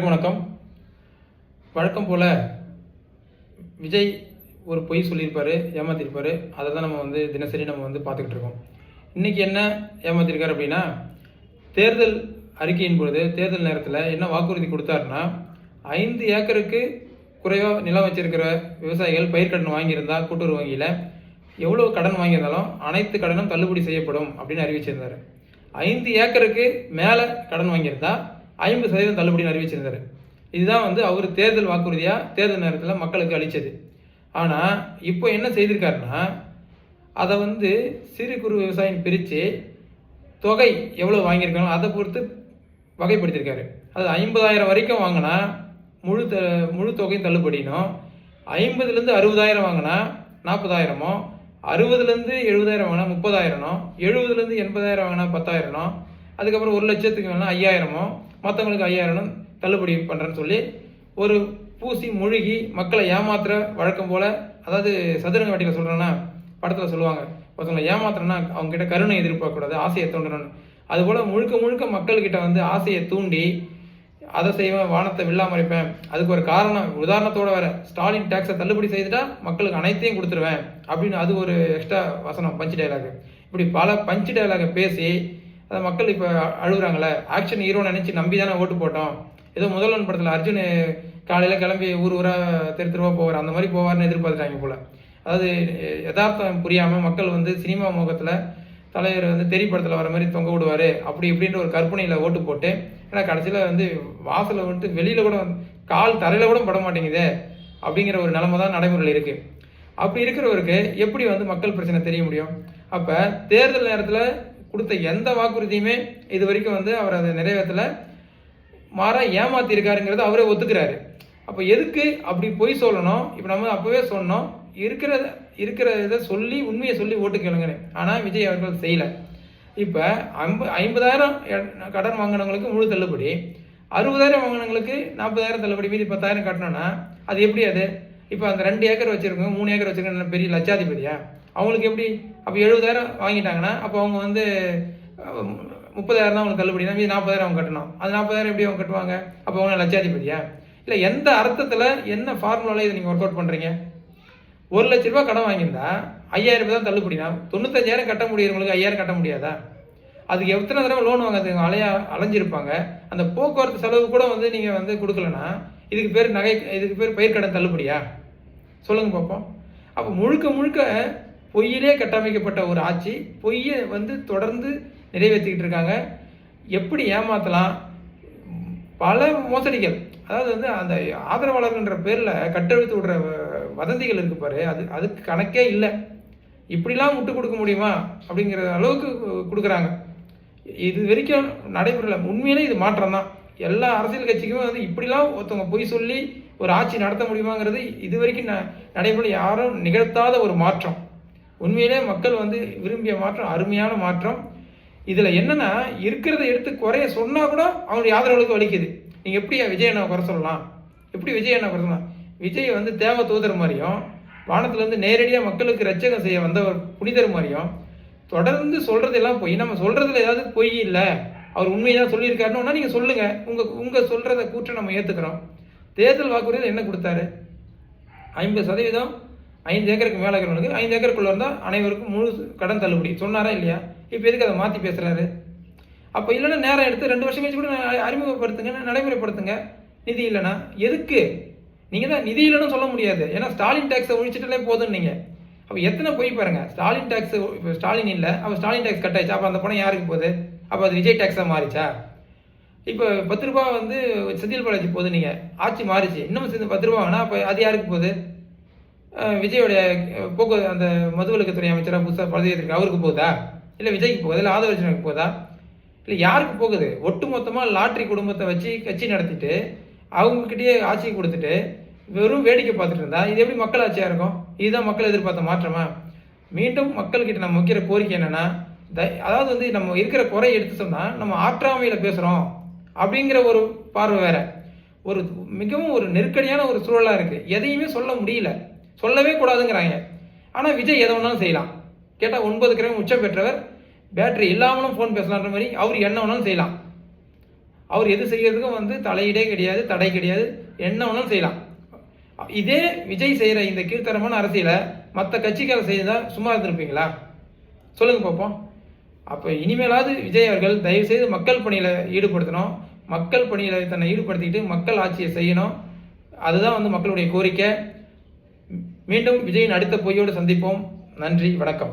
வணக்கம். வழக்கம் போல் விஜய் ஒரு பொய் சொல்லியிருப்பார், ஏமாத்திருப்பார். அதை தான் நம்ம தினசரி நம்ம பார்த்துக்கிட்டு இருக்கோம். இன்றைக்கி என்ன ஏமாத்திருக்காரு அப்படின்னா, தேர்தல் அறிக்கையின் பொழுது தேர்தல் நேரத்தில் என்ன வாக்குறுதி கொடுத்தாருன்னா, 5 ஏக்கருக்கு குறைவாக நிலம் வச்சிருக்கிற விவசாயிகள் பயிர்க்கடன் வாங்கியிருந்தா கூட்டுறவு வங்கியில் எவ்வளோ கடன் வாங்கியிருந்தாலும் அனைத்து கடனும் தள்ளுபடி செய்யப்படும் அப்படின்னு அறிவிச்சிருந்தார். 5 ஏக்கருக்கு மேலே கடன் வாங்கியிருந்தா 50% தள்ளுபடின்னு அறிவிச்சிருந்தார். இதுதான் அவர் தேர்தல் வாக்குறுதியாக தேர்தல் நேரத்தில் மக்களுக்கு அளித்தது. ஆனால் இப்போ என்ன செய்திருக்காருன்னா, அதை சிறு குறு விவசாயம் பிரித்து தொகை எவ்வளோ வாங்கியிருக்காங்களோ அதை பொறுத்து வகைப்படுத்தியிருக்காரு. அது 50,000 வரைக்கும் வாங்கினா முழு தொகையும் தள்ளுபடினும், 50,000 60,000 வாங்கினா 40,000, 60,000 70,000 வாங்கினா 30,000, 70,000 80,000 வாங்கினா 10,000, அதுக்கப்புறம் 1,00,000 வேணா 5,000, மற்றவங்களுக்கு 5,000 தள்ளுபடி பண்ணுறேன்னு சொல்லி ஒரு பூசி முழுகி மக்களை ஏமாத்துற வழக்கம் போல். அதாவது சதுரங்க வேட்டையில் சொல்கிறேன்னா, படத்தில் சொல்லுவாங்க, ஒருத்தவங்களை ஏமாத்துறேன்னா அவங்ககிட்ட கருணை எதிர்பார்க்கக்கூடாது, ஆசையை தூண்டணும்னு. அதுபோல் முழுக்க மக்கள்கிட்ட ஆசையை தூண்டி அதை செய்வேன், வானத்தை வில்லாம இருப்பேன், அதுக்கு ஒரு காரணம் உதாரணத்தோடு வேறு, ஸ்டாலின் டேக்ஸை தள்ளுபடி செய்துட்டா மக்களுக்கு அனைத்தையும் கொடுத்துருவேன் அப்படின்னு அது ஒரு எக்ஸ்ட்ரா வசனம், பஞ்சு டைலாக். இப்படி பல பஞ்சு டைலாகை பேசி அதை மக்கள் இப்போ அழுகுறாங்களே. ஆக்ஷன் ஹீரோ நினச்சி நம்பி தானே ஓட்டு போட்டோம். ஏதோ முதல்வன் படத்தில் அர்ஜுன் காலையில் கிளம்பி ஊராக தெருவா போவார், அந்த மாதிரி போவார்னு எதிர்பார்த்துட்டாங்க போல். அதாவது யதார்த்தம் புரியாமல் மக்கள் சினிமா முகத்தில் தலைவர் தெரியப்படத்தில் வர மாதிரி தொங்க விடுவார் அப்படி இப்படின்ற ஒரு கற்பனையில் ஓட்டு போட்டு, ஏன்னா கடைசியில் வாசலில் வெளியில் கூட கால் தரையில் கூட பட மாட்டேங்குதே அப்படிங்கிற ஒரு நிலைமை தான் நடைமுறையில் இருக்குது. அப்படி இருக்கிறவருக்கு எப்படி மக்கள் பிரச்சனை தெரிய முடியும்? அப்போ தேர்தல் நேரத்தில் கொடுத்த எந்த வாக்குறுதியுமே இது வரைக்கும் அவர் அதை நிறைவேற்றலை, மாறா ஏமாத்திருக்காருங்கிறத அவரே ஒத்துக்கிறாரு. அப்போ எதுக்கு அப்படி பொய் சொல்லணும்? இப்போ நம்ம அப்போவே சொன்னோம், இருக்கிற இதை சொல்லி உண்மையை சொல்லி ஓட்டு கேளுங்கன்னு. ஆனால் விஜய் அவர்கள் செய்யலை. இப்போ 50,000 கடன் வாங்கினவங்களுக்கு முழு தள்ளுபடி, 60,000 வாங்கினவங்களுக்கு 40,000 தள்ளுபடி, மீதி 10,000 கட்டணும்னா அது எப்படி? அது இப்போ அந்த 2 ஏக்கர் வச்சுருக்கோங்க, 3 ஏக்கர் வச்சுருக்க பெரிய லட்சாதிபதியா? அவங்களுக்கு எப்படி? அப்போ 70,000 வாங்கிட்டாங்கன்னா அப்போ அவங்க 30,000 தான் அவங்களுக்கு தள்ளுபடினா, மீது 40,000 அவங்க கட்டணும். அது 40,000 எப்படி அவங்க கட்டுவாங்க? அப்போ அவங்க லட்சாதிபதியா? இல்லை, எந்த அர்த்தத்தில் என்ன ஃபார்முலாவில் இதை நீங்கள் ஒர்க் அவுட் பண்ணுறீங்க? 1,00,000 ரூபா கடன் வாங்கியிருந்தா 5,000 தான் தள்ளுபடினா, 95,000 கட்ட முடியுறவங்களுக்கு 5,000 கட்ட முடியாதா? அதுக்கு எத்தனை தடவை லோன் வாங்க அலைஞ்சிருப்பாங்க. அந்த போக்குவரத்து செலவு கூட நீங்கள் கொடுக்கலன்னா இதுக்கு பேர் இதுக்கு பேர் பயிர்க்கடன் தள்ளுபடியா? சொல்லுங்கள் பார்ப்போம். அப்போ முழுக்க பொய்யிலே கட்டமைக்கப்பட்ட ஒரு ஆட்சி, பொய்யை தொடர்ந்து நிறைவேற்றிக்கிட்டு இருக்காங்க. எப்படி ஏமாற்றலாம்? பல மோசடிகள், அதாவது அந்த ஆதரவாளர்ன்ற பேரில் கட்டெழுத்து விடுற வதந்திகள் இருக்கு பாரு, அதுக்கு கணக்கே இல்லை. இப்படிலாம் விட்டு கொடுக்க முடியுமா அப்படிங்கிற அளவுக்கு கொடுக்குறாங்க. இது வரைக்கும் நடைமுறையில் உண்மையிலே இது மாற்றம் தான். எல்லா அரசியல் கட்சிக்கும் இப்படிலாம் ஒருத்தவங்க பொய் சொல்லி ஒரு ஆட்சி நடத்த முடியுமாங்கிறது இது வரைக்கும் நடைமுறை யாரும் நிகழ்த்தாத ஒரு மாற்றம். உண்மையிலே மக்கள் விரும்பிய மாற்றம், அருமையான மாற்றம். இதில் என்னென்னா, இருக்கிறத எடுத்து குறைய சொன்னால் கூட அவங்களுடைய ஆதரவுகளுக்கு வலிக்குது. நீங்கள் எப்படி விஜய் அண்ணா குறை சொல்லலாம்? எப்படி விஜய் அண்ணா குறை சொல்லலாம்? விஜய் தேவ தூதர் மாதிரியும், வானத்துலேருந்து நேரடியாக மக்களுக்கு ரட்சகம் செய்ய வந்தவர் புனிதர் மாதிரியும் தொடர்ந்து சொல்கிறதெல்லாம் பொய். நம்ம சொல்கிறதுல ஏதாவது பொய் இல்லை, அவர் உண்மையாக சொல்லியிருக்காருன்னா நீங்கள் சொல்லுங்கள். உங்கள் சொல்கிறத கூற்றை நம்ம ஏற்றுக்கிறோம். தேர்தல் வாக்குறுதியில் என்ன கொடுத்தாரு? 50% 5 ஏக்கருக்கு மேலே இருக்கிறவனுக்கு 5 ஏக்கருக்குள்ளே இருந்தால் அனைவருக்கும் முழு கடன் தள்ளுபடி சொன்னாரா இல்லையா? இப்போ எதுக்கு அதை மாற்றி பேசுகிறாரு? அப்போ இல்லைன்னா நேரம் எடுத்து 2 வருஷம் கழிச்சு கூட அறிமுகப்படுத்துங்க, நடைமுறைப்படுத்துங்க. நிதி இல்லைன்னா எதுக்கு? நீங்கள் தான் நிதி இல்லைன்னு சொல்ல முடியாது. ஏன்னா ஸ்டாலின் டேக்ஸை ஒழிச்சிட்டாலே போதும். நீங்கள் அப்போ எத்தனை போய் பாருங்கள். ஸ்டாலின் டேக்ஸ், இப்போ ஸ்டாலின் இல்லை, அப்போ ஸ்டாலின் டேக்ஸ் கட் ஆயிடுச்சா? அப்போ அந்த பணம் யாருக்கு போகுது? அப்போ அது விஜய் டேக்ஸாக மாறிச்சா? இப்போ 10 ரூபா செந்தில் பாலாஜி போகுது, நீங்கள் ஆட்சி மாறிச்சு, இன்னும் 10 ரூபா வாங்கினா அப்போ அது யாருக்கு போகுது? விஜயோடைய போக்குவரத்து அந்த மதுவிலக்குத்துறை அமைச்சராக புதுசாக பதவியேற்றிருக்கு, அவருக்கு போகுதா? இல்லை விஜய்க்கு போகுது? இல்லை ஆதவர்ஜனுக்கு போகுதா? இல்லை யாருக்கு போகுது? ஒட்டு மொத்தமாக லாட்ரி குடும்பத்தை வச்சு கட்சி நடத்திட்டு அவங்கக்கிட்டேயே ஆட்சியை கொடுத்துட்டு வெறும் வேடிக்கை பார்த்துட்டு இருந்தா இது எப்படி மக்கள் ஆட்சியாக இருக்கும்? இதுதான் மக்கள் எதிர்பார்த்த மாற்றமா? மீண்டும் மக்கள்கிட்ட நம்ம வைக்கிற கோரிக்கை என்னென்னா, அதாவது நம்ம இருக்கிற குறையை எடுத்து சொன்னால் நம்ம ஆற்றாமையில் பேசுகிறோம் அப்படிங்கிற ஒரு பார்வை வேற. மிகவும் ஒரு நெருக்கடியான ஒரு சூழலாக இருக்குது. எதையுமே சொல்ல முடியல, சொல்லவே கூடாதுங்கிறாங்க. ஆனால் விஜய் எதை வேணாலும் செய்யலாம். கேட்டால் 9 கிராம் உச்சம் பெற்றவர், பேட்டரி இல்லாமலும் ஃபோன் பேசலான்ற மாதிரி அவர் என்ன வேணாலும் செய்யலாம். அவர் எது செய்யறதுக்கும் வந்து தலையீடே கிடையாது, தடை கிடையாது, என்ன வேணாலும் செய்யலாம். இதே விஜய் செய்கிற இந்த கீழ்த்தரமான அரசியலை மற்ற கட்சிக்காரர் செய்தா சும்மா இருந்திருப்பீங்களா? சொல்லுங்க பார்ப்போம். அப்போ இனிமேலாவது விஜய் அவர்கள் தயவுசெய்து மக்கள் பணியில் ஈடுபடுத்தணும். மக்கள் பணியில் தன்னை ஈடுபடுத்திக்கிட்டு மக்கள் ஆட்சியை செய்யணும். அதுதான் வந்து மக்களுடைய கோரிக்கை. மீண்டும் விஜயின் அடுத்த பொய்யோடு சந்திப்போம். நன்றி, வணக்கம்.